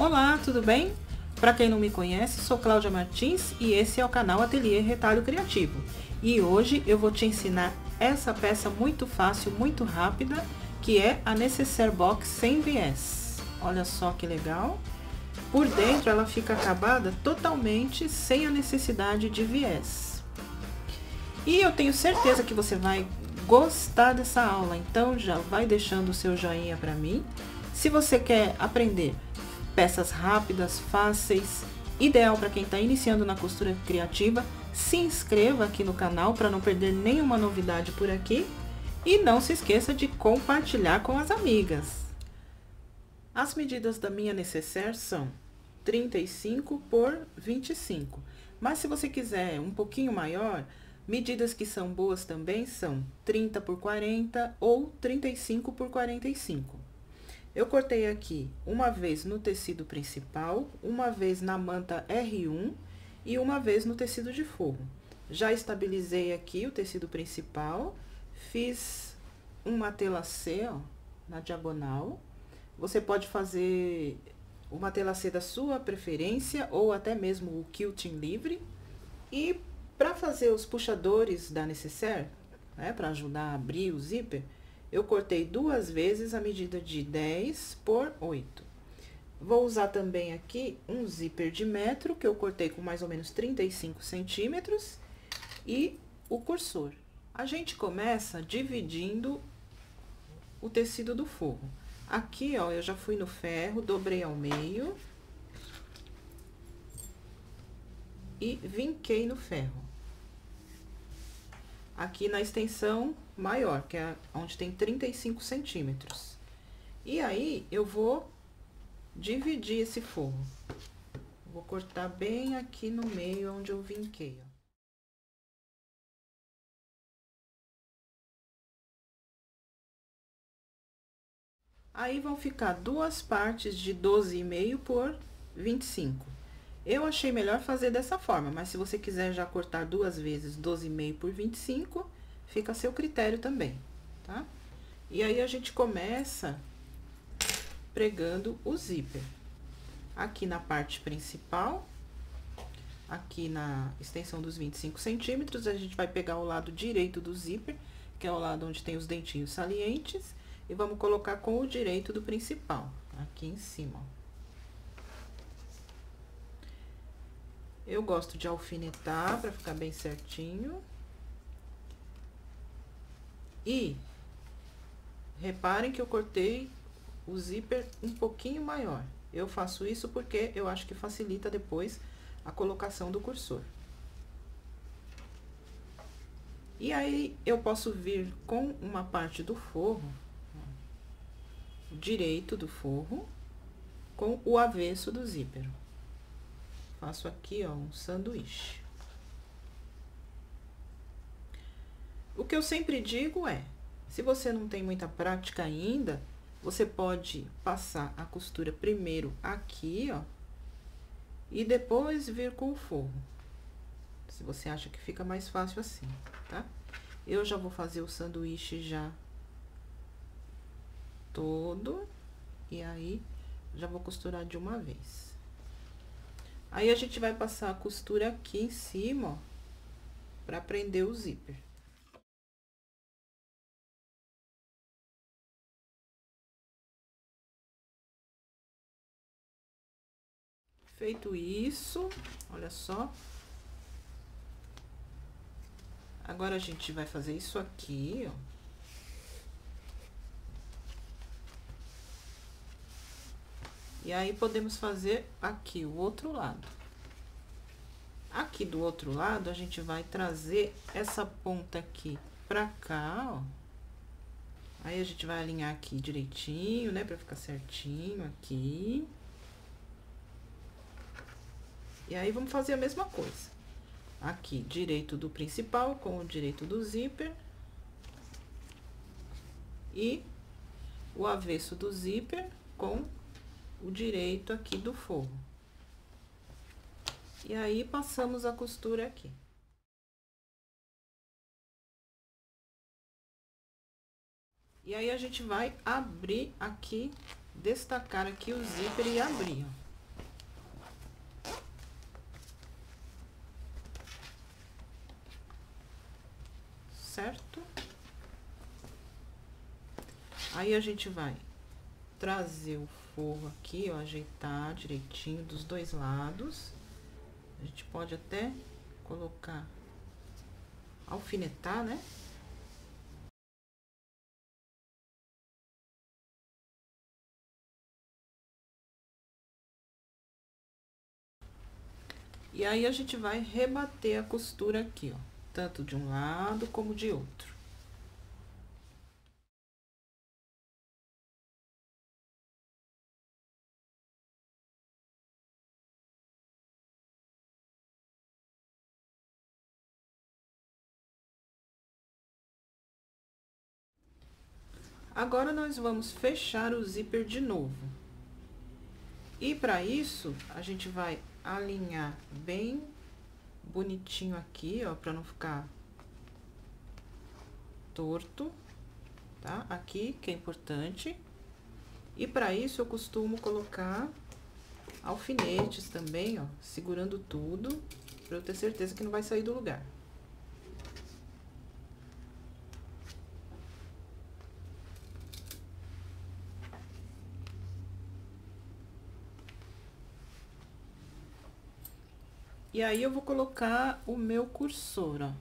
Olá, tudo bem? Para quem não me conhece, sou Cláudia Martins e esse é o canal Ateliê Retalho Criativo. E hoje eu vou te ensinar essa peça muito fácil, muito rápida, que é a Necessaire Box sem viés. Olha só que legal! Por dentro ela fica acabada totalmente sem a necessidade de viés. E eu tenho certeza que você vai gostar dessa aula, então já vai deixando o seu joinha para mim. Se você quer aprender peças rápidas, fáceis, ideal para quem está iniciando na costura criativa, se inscreva aqui no canal para não perder nenhuma novidade por aqui e não se esqueça de compartilhar com as amigas. As medidas da minha necessaire são 35 por 25, mas se você quiser um pouquinho maior, medidas que são boas também são 30 por 40 ou 35 por 45. Eu cortei aqui uma vez no tecido principal, uma vez na manta R1 e uma vez no tecido de forro. Já estabilizei aqui o tecido principal, fiz um matelassé, ó, na diagonal. Você pode fazer o matelassé da sua preferência ou até mesmo o quilting livre. E para fazer os puxadores da necessaire, né, para ajudar a abrir o zíper, eu cortei duas vezes a medida de 10 por 8. Vou usar também aqui um zíper de metro, que eu cortei com mais ou menos 35 centímetros, e o cursor. A gente começa dividindo o tecido do forro. Aqui, ó, eu já fui no ferro, dobrei ao meio e vinquei no ferro. Aqui na extensão maior, que é onde tem 35 centímetros. E aí, eu vou dividir esse forro. Vou cortar bem aqui no meio, onde eu vinquei, ó. Aí, vão ficar duas partes de 12,5 por 25. Eu achei melhor fazer dessa forma, mas se você quiser já cortar duas vezes 12,5 por 25, fica a seu critério também, tá? E aí, a gente começa pregando o zíper. Aqui na parte principal, aqui na extensão dos 25 centímetros, a gente vai pegar o lado direito do zíper, que é o lado onde tem os dentinhos salientes, e vamos colocar com o direito do principal, aqui em cima, ó. Eu gosto de alfinetar para ficar bem certinho. E reparem que eu cortei o zíper um pouquinho maior. Eu faço isso porque eu acho que facilita depois a colocação do cursor. E aí, eu posso vir com uma parte do forro, ó, direito do forro, com o avesso do zíper. Faço aqui, ó, um sanduíche. O que eu sempre digo é, se você não tem muita prática ainda, você pode passar a costura primeiro aqui, ó, e depois vir com o forro. Se você acha que fica mais fácil assim, tá? Eu já vou fazer o sanduíche já todo, e aí já vou costurar de uma vez. Aí, a gente vai passar a costura aqui em cima, ó, pra prender o zíper. Feito isso, olha só. Agora, a gente vai fazer isso aqui, ó. E aí, podemos fazer aqui o outro lado. Aqui do outro lado, a gente vai trazer essa ponta aqui pra cá, ó. Aí, a gente vai alinhar aqui direitinho, né, pra ficar certinho aqui. E aí, vamos fazer a mesma coisa. Aqui, direito do principal com o direito do zíper. E o avesso do zíper com o direito aqui do forro. E aí, passamos a costura aqui. E aí, a gente vai abrir aqui, destacar aqui o zíper e abrir, ó. certo? Aí a gente vai trazer o forro aqui, ó, ajeitar direitinho dos dois lados. A gente pode até colocar, alfinetar, né? E aí a gente vai rebater a costura aqui, ó, tanto de um lado como de outro. Agora nós vamos fechar o zíper de novo. E para isso, a gente vai alinhar bem bonitinho aqui, ó, para não ficar torto, tá? Aqui, que é importante. E para isso, eu costumo colocar alfinetes também, ó, segurando tudo, para eu ter certeza que não vai sair do lugar. E aí, eu vou colocar o meu cursor, ó.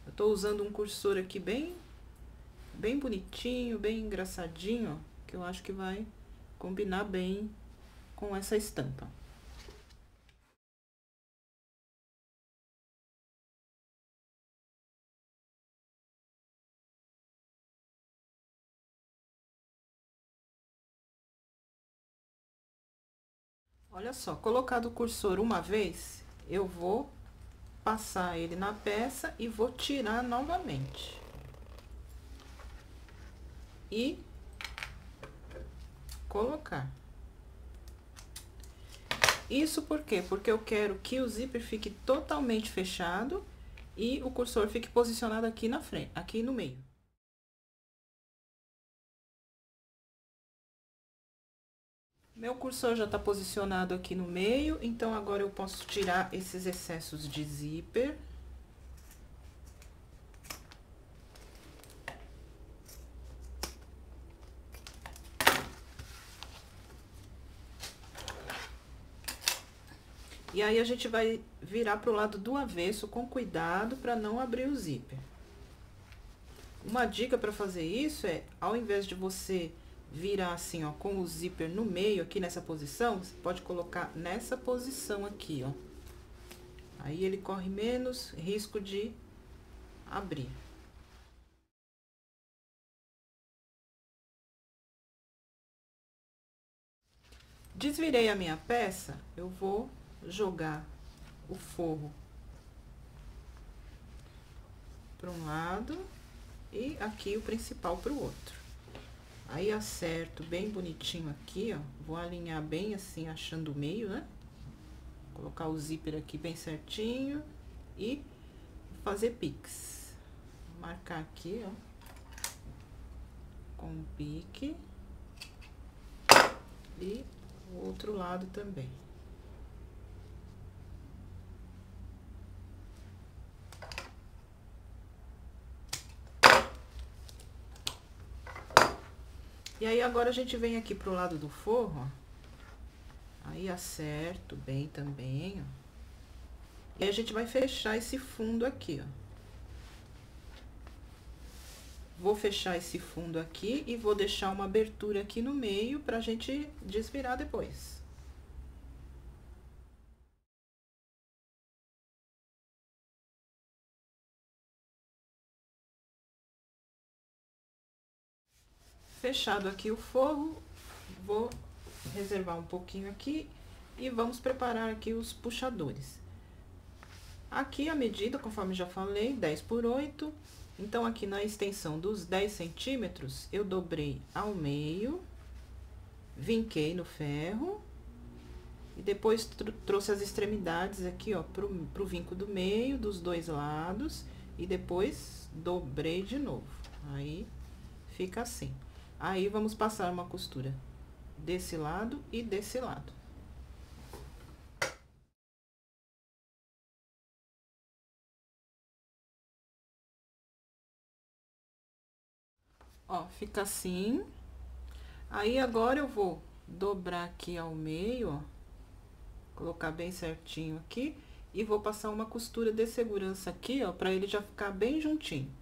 Eu tô usando um cursor aqui bem bonitinho, bem engraçadinho, ó, que eu acho que vai combinar bem com essa estampa. Olha só, colocado o cursor uma vez, eu vou passar ele na peça e vou tirar novamente. E colocar. Isso por quê? Porque eu quero que o zíper fique totalmente fechado e o cursor fique posicionado aqui na frente, aqui no meio. Meu cursor já tá posicionado aqui no meio, então agora eu posso tirar esses excessos de zíper. E aí, a gente vai virar pro lado do avesso com cuidado para não abrir o zíper. Uma dica para fazer isso é, ao invés de você virar assim, ó, com o zíper no meio, aqui nessa posição, você pode colocar nessa posição aqui, ó. Aí ele corre menos risco de abrir. Desvirei a minha peça, eu vou jogar o forro para um lado e aqui o principal para o outro. Aí, acerto bem bonitinho aqui, ó. Vou alinhar bem assim, achando o meio, né? Colocar o zíper aqui bem certinho e fazer pix. Vou marcar aqui, ó, com o pique. E o outro lado também. E aí, agora a gente vem aqui pro lado do forro, ó. Aí, acerto bem também, ó. E a gente vai fechar esse fundo aqui, ó. Vou fechar esse fundo aqui e vou deixar uma abertura aqui no meio pra gente desvirar depois. Fechado aqui o forro, vou reservar um pouquinho aqui e vamos preparar aqui os puxadores. Aqui a medida, conforme já falei, 10 por 8. Então, aqui na extensão dos 10 centímetros, eu dobrei ao meio, vinquei no ferro e depois trouxe as extremidades aqui, ó, pro vinco do meio, dos dois lados, e depois dobrei de novo. Aí, fica assim. Aí, vamos passar uma costura desse lado e desse lado. Ó, fica assim. Aí, agora eu vou dobrar aqui ao meio, ó. Colocar bem certinho aqui. E vou passar uma costura de segurança aqui, ó, pra ele já ficar bem juntinho.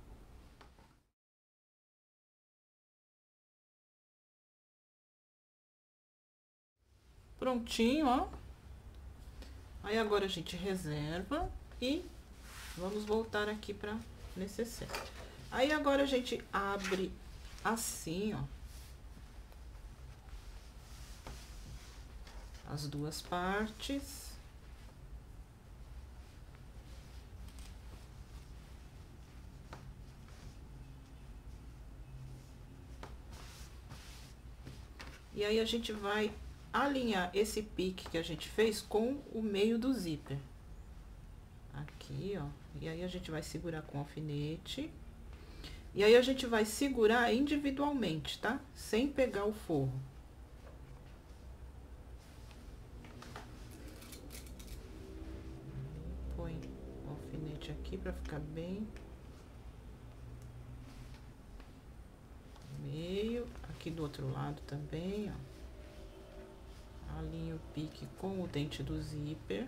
Prontinho, ó. Aí, agora a gente reserva e vamos voltar aqui pra necessaire. Aí, agora a gente abre assim, ó. As duas partes. E aí, a gente vai alinhar esse pique que a gente fez com o meio do zíper. Aqui, ó. E aí, a gente vai segurar com alfinete. E aí, a gente vai segurar individualmente, tá? Sem pegar o forro. Põe o alfinete aqui pra ficar bem... meio, aqui do outro lado também, ó. Alinho o pique com o dente do zíper.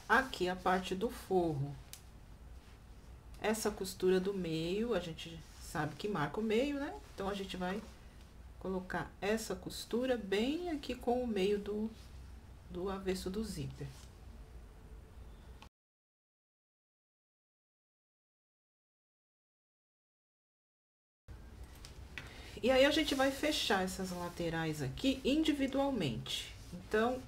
Aqui a parte do forro. Essa costura do meio, a gente sabe que marca o meio, né? Então, a gente vai colocar essa costura bem aqui com o meio do avesso do zíper. E aí, a gente vai fechar essas laterais aqui individualmente. Então,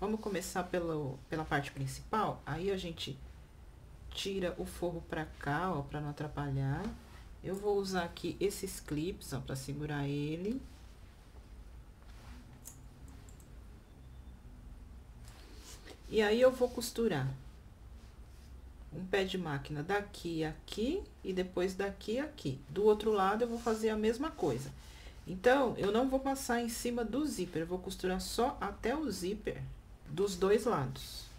vamos começar pela parte principal. Aí, a gente tira o forro pra cá, ó, pra não atrapalhar. Eu vou usar aqui esses clips, ó, pra segurar ele. E aí, eu vou costurar um pé de máquina daqui a aqui e depois daqui a aqui. Do outro lado, eu vou fazer a mesma coisa. Então, eu não vou passar em cima do zíper, eu vou costurar só até o zíper dos dois lados.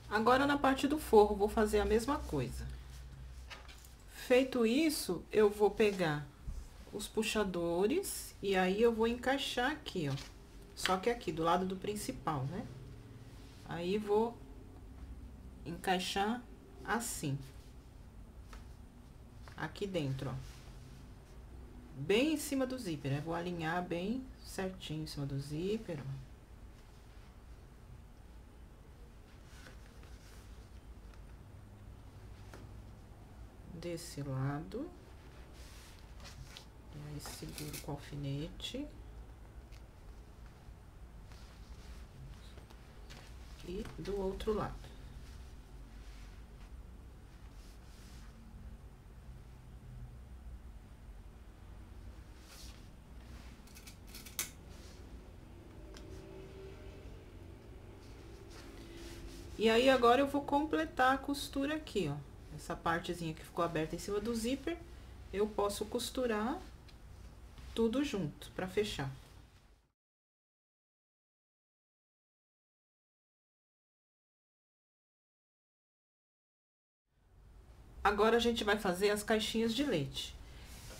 Agora, na parte do forro, vou fazer a mesma coisa. Feito isso, eu vou pegar os puxadores e aí eu vou encaixar aqui, ó. Só que aqui, do lado do principal, né? Aí, vou encaixar assim. Aqui dentro, ó. Bem em cima do zíper, né? Vou alinhar bem certinho em cima do zíper, ó. Desse lado. E aí, seguro com o alfinete. E do outro lado. E aí, agora eu vou completar a costura aqui, ó. Essa partezinha que ficou aberta em cima do zíper, eu posso costurar tudo junto pra fechar. Agora, a gente vai fazer as caixinhas de leite.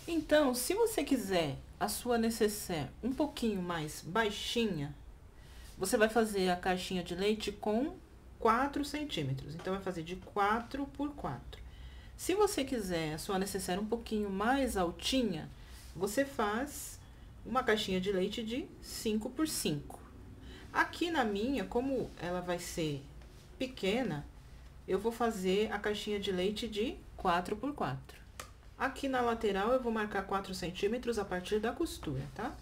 Então, se você quiser a sua necessaire um pouquinho mais baixinha, você vai fazer a caixinha de leite com 4 centímetros. Então, vai fazer de 4 por 4. Se você quiser a sua necessaire um pouquinho mais altinha, você faz uma caixinha de leite de 5 por 5. Aqui na minha, como ela vai ser pequena, eu vou fazer a caixinha de leite de 4 por 4. Aqui na lateral, eu vou marcar 4 centímetros a partir da costura, tá?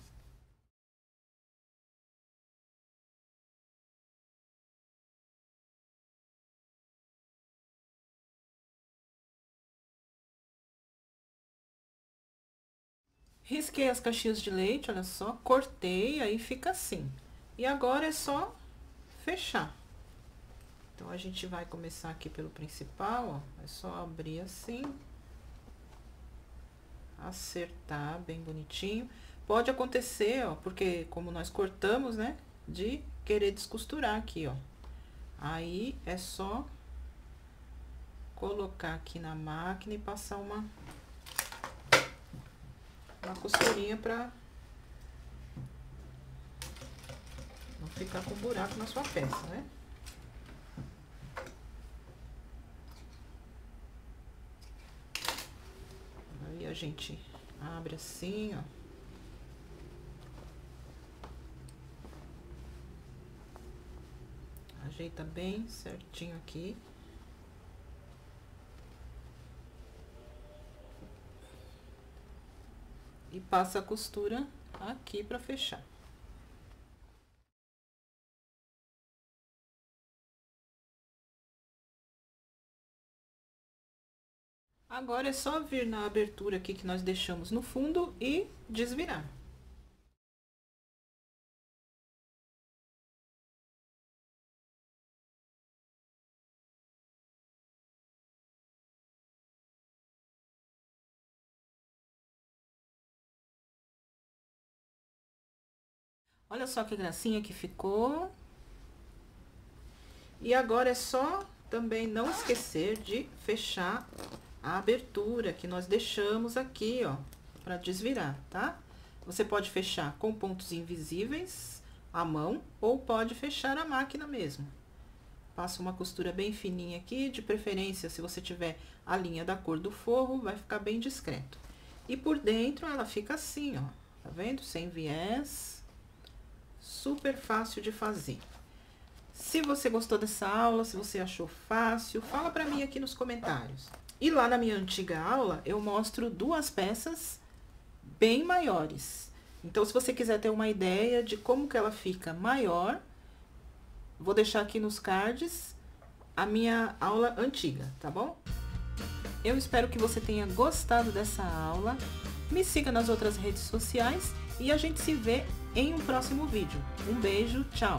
Risquei as caixinhas de leite, olha só, cortei, aí fica assim. E agora é só fechar. Então, a gente vai começar aqui pelo principal, ó. É só abrir assim. Acertar bem bonitinho. Pode acontecer, ó, porque como nós cortamos, né, de querer descosturar aqui, ó. Aí, é só colocar aqui na máquina e passar uma costurinha pra não ficar com buraco na sua peça, né? Aí a gente abre assim, ó. Ajeita bem certinho aqui. E passa a costura aqui pra fechar. Agora é só vir na abertura aqui que nós deixamos no fundo e desvirar. Olha só que gracinha que ficou. E agora é só também não esquecer de fechar a abertura que nós deixamos aqui, ó, pra desvirar, tá? Você pode fechar com pontos invisíveis à mão ou pode fechar a máquina mesmo. Passa uma costura bem fininha aqui, de preferência, se você tiver a linha da cor do forro, vai ficar bem discreto. E por dentro ela fica assim, ó, tá vendo? Sem viés, super fácil de fazer. Se você gostou dessa aula, se você achou fácil, fala pra mim aqui nos comentários. E lá na minha antiga aula, eu mostro duas peças bem maiores. Então, se você quiser ter uma ideia de como que ela fica maior, vou deixar aqui nos cards a minha aula antiga, tá bom? Eu espero que você tenha gostado dessa aula. Me siga nas outras redes sociais e a gente se vê em um próximo vídeo. Um beijo, tchau!